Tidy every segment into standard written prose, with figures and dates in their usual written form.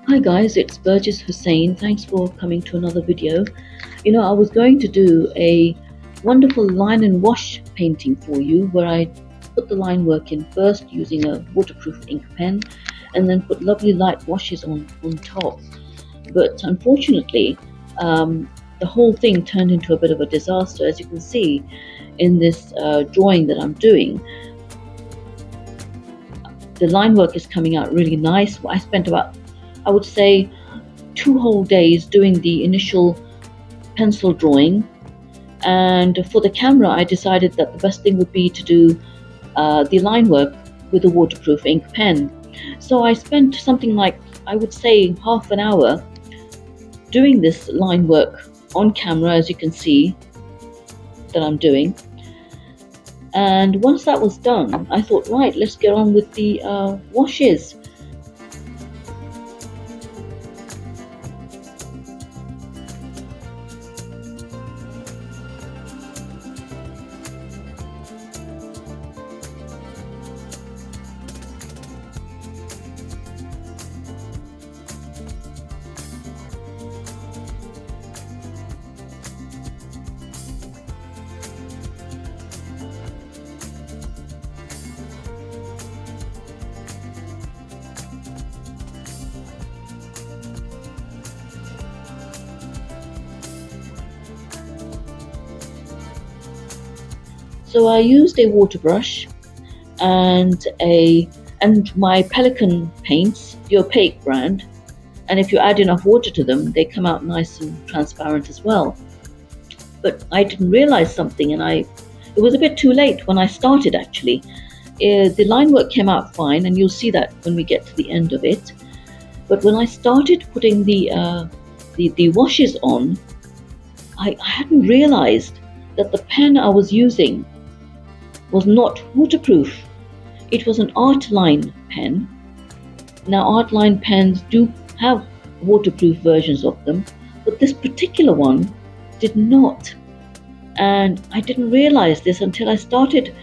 Hi guys, it's Burgess Hussain. Thanks for coming to another video. I was going to do a wonderful line and wash painting for you where I put the line work in first using a waterproof ink pen and then put lovely light washes on top. But unfortunately, the whole thing turned into a bit of a disaster. As you can see in this drawing that I'm doing, the line work is coming out really nice. I spent about, I would say, 2 whole days doing the initial pencil drawing, and for the camera I decided that the best thing would be to do the line work with a waterproof ink pen. So I spent something like, I would say, half an hour doing this line work on camera, as you can see that I'm doing. And once that was done, I thought, right, let's get on with the washes. So I used a water brush and my Pelican paints, the opaque brand, and if you add enough water to them, they come out nice and transparent as well. But I didn't realize something, and it was a bit too late when I started actually. The line work came out fine, and you'll see that when we get to the end of it. But when I started putting the washes on, I hadn't realized that the pen I was using was not waterproof. It was an art line pen. Now, art line pens do have waterproof versions of them, but this particular one did not. And I didn't realize this until I started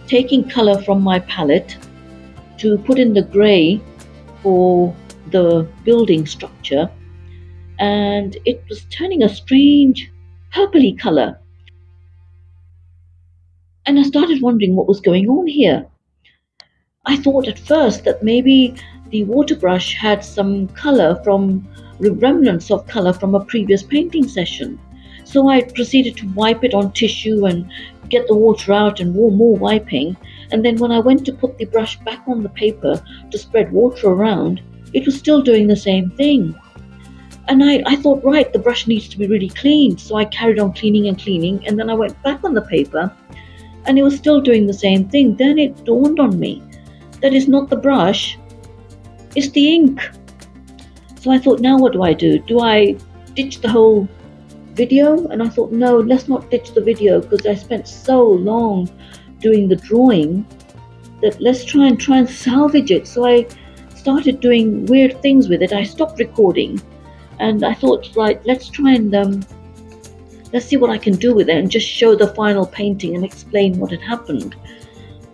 taking color from my palette to put in the gray for the building structure, and it was turning a strange purpley color. And I started wondering what was going on here. I thought at first that maybe the water brush had some color from remnants of color from a previous painting session. So I proceeded to wipe it on tissue and get the water out and more wiping. And then when I went to put the brush back on the paper to spread water around, it was still doing the same thing. And I thought, right, the brush needs to be really cleaned. So I carried on cleaning, and then I went back on the paper and it was still doing the same thing. Then it dawned on me that it's not the brush, it's the ink. So I thought, now what do? Do I ditch the whole video? And I thought, no, let's not ditch the video, because I spent so long doing the drawing that let's try and salvage it. So I started doing weird things with it. I stopped recording and I thought, right, let's try and let's see what I can do with it and just show the final painting and explain what had happened.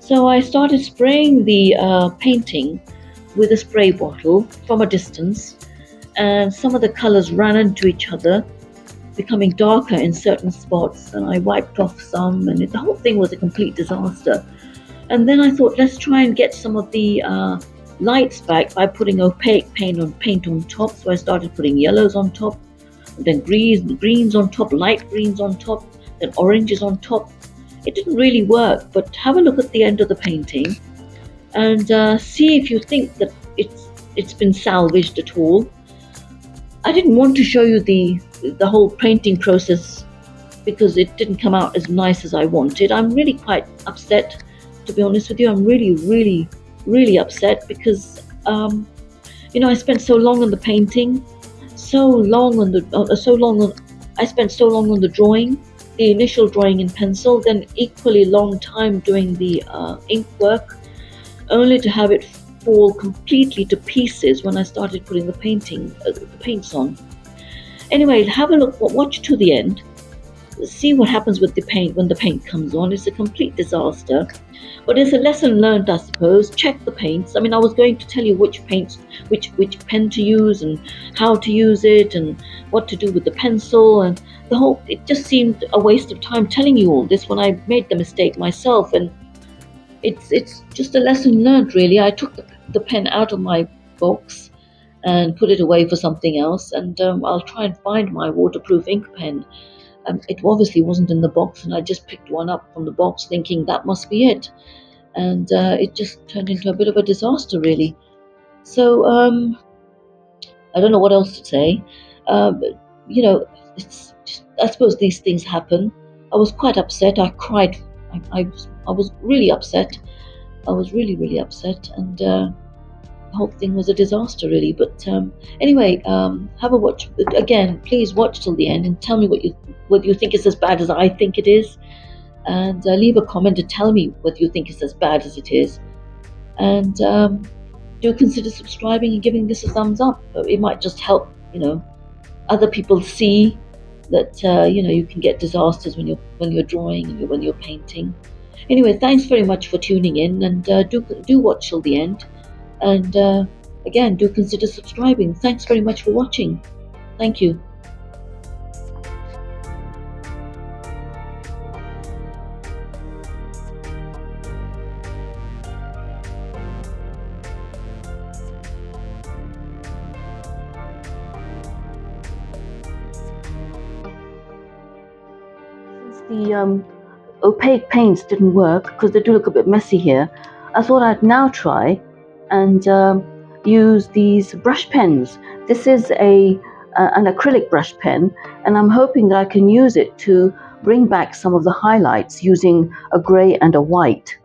So I started spraying the painting with a spray bottle from a distance, and some of the colors ran into each other, becoming darker in certain spots, and I wiped off some, and the whole thing was a complete disaster. And then I thought, let's try and get some of the lights back by putting opaque paint on top. So I started putting yellows on top, then greens on top, light greens on top, then oranges on top. It didn't really work, but have a look at the end of the painting and see if you think that it's been salvaged at all. I didn't want to show you the whole painting process because it didn't come out as nice as I wanted. I'm really quite upset, to be honest with you. I'm really upset because I spent so long on the painting, I spent so long on the drawing, the initial drawing in pencil, then equally long time doing the ink work, only to have it fall completely to pieces when I started putting the paints on. Anyway, have a look, watch to the end, see what happens with the paint when the paint comes on. It's a complete disaster. But it's a lesson learned, I suppose. Check the paints. I mean, I was going to tell you which paints, which pen to use and how to use it and what to do with the pencil and the whole. It just seemed a waste of time telling you all this when I made the mistake myself. And it's just a lesson learned, really. I took the pen out of my box and put it away for something else, and I'll try and find my waterproof ink pen. It obviously wasn't in the box, and I just picked one up from the box thinking that must be it. And it just turned into a bit of a disaster, really. So I don't know what else to say. But, you know, it's just, I suppose these things happen. I was quite upset. I cried. I was really upset. I was really, really upset. And the whole thing was a disaster, really. But anyway, have a watch. Again, please watch till the end and tell me whether you think it's as bad as I think it is. And leave a comment to tell me whether you think it's as bad as it is. And do consider subscribing and giving this a thumbs up. It might just help, other people see that you can get disasters when you're drawing and when you're painting. Anyway, thanks very much for tuning in, and do watch till the end. And again, do consider subscribing. Thanks very much for watching. Thank you. Since the opaque paints didn't work because they do look a bit messy here, I thought I'd now try and use these brush pens. This is an acrylic brush pen, and I'm hoping that I can use it to bring back some of the highlights using a grey and a white.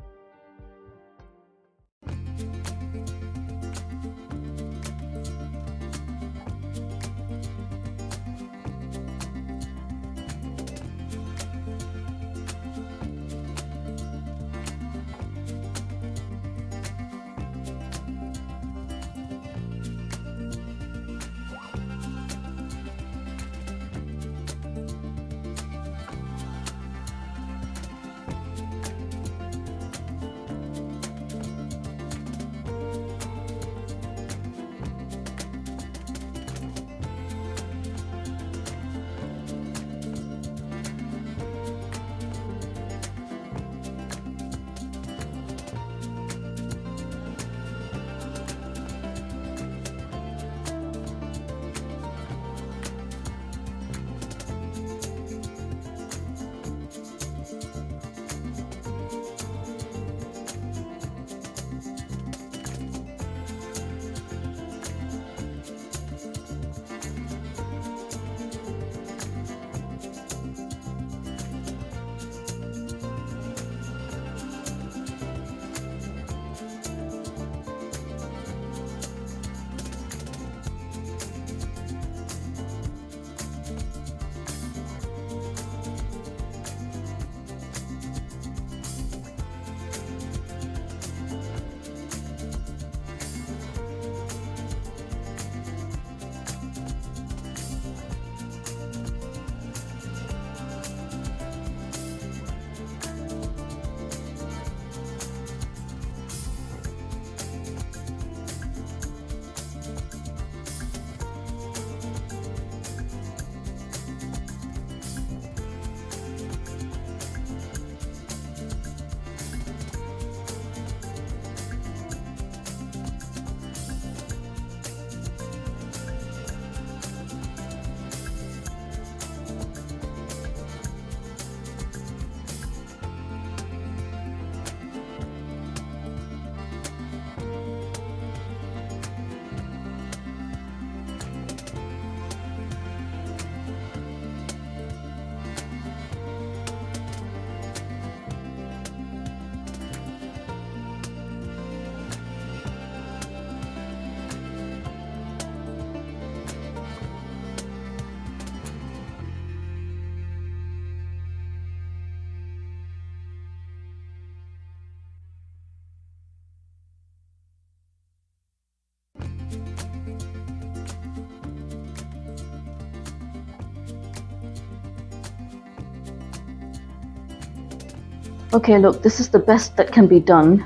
Okay, look, this is the best that can be done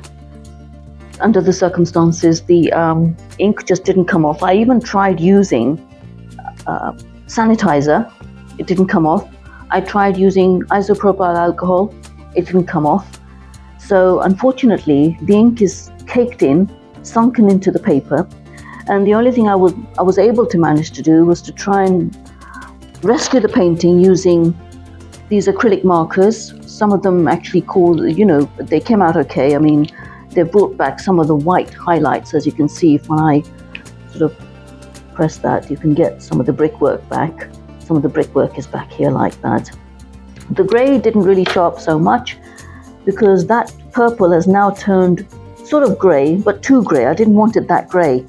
under the circumstances. The ink just didn't come off. I even tried using sanitizer. It didn't come off. I tried using isopropyl alcohol. It didn't come off. So unfortunately, the ink is caked in, sunken into the paper. And the only thing I was able to manage to do was to try and rescue the painting using these acrylic markers. Some of them actually they came out okay. I mean, they brought back some of the white highlights, as you can see. When I sort of press that, you can get some of the brickwork back. Some of the brickwork is back here like that. The grey didn't really show up so much because that purple has now turned sort of grey, but too grey. I didn't want it that grey.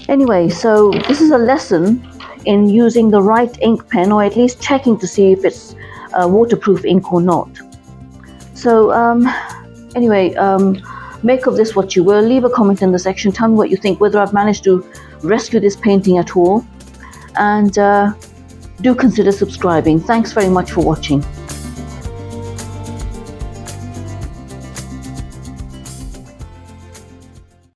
Anyway, so this is a lesson in using the right ink pen, or at least checking to see if it's waterproof ink or not. So anyway, make of this what you will. Leave a comment in the section. Tell me what you think, whether I've managed to rescue this painting at all. And do consider subscribing. Thanks very much for watching.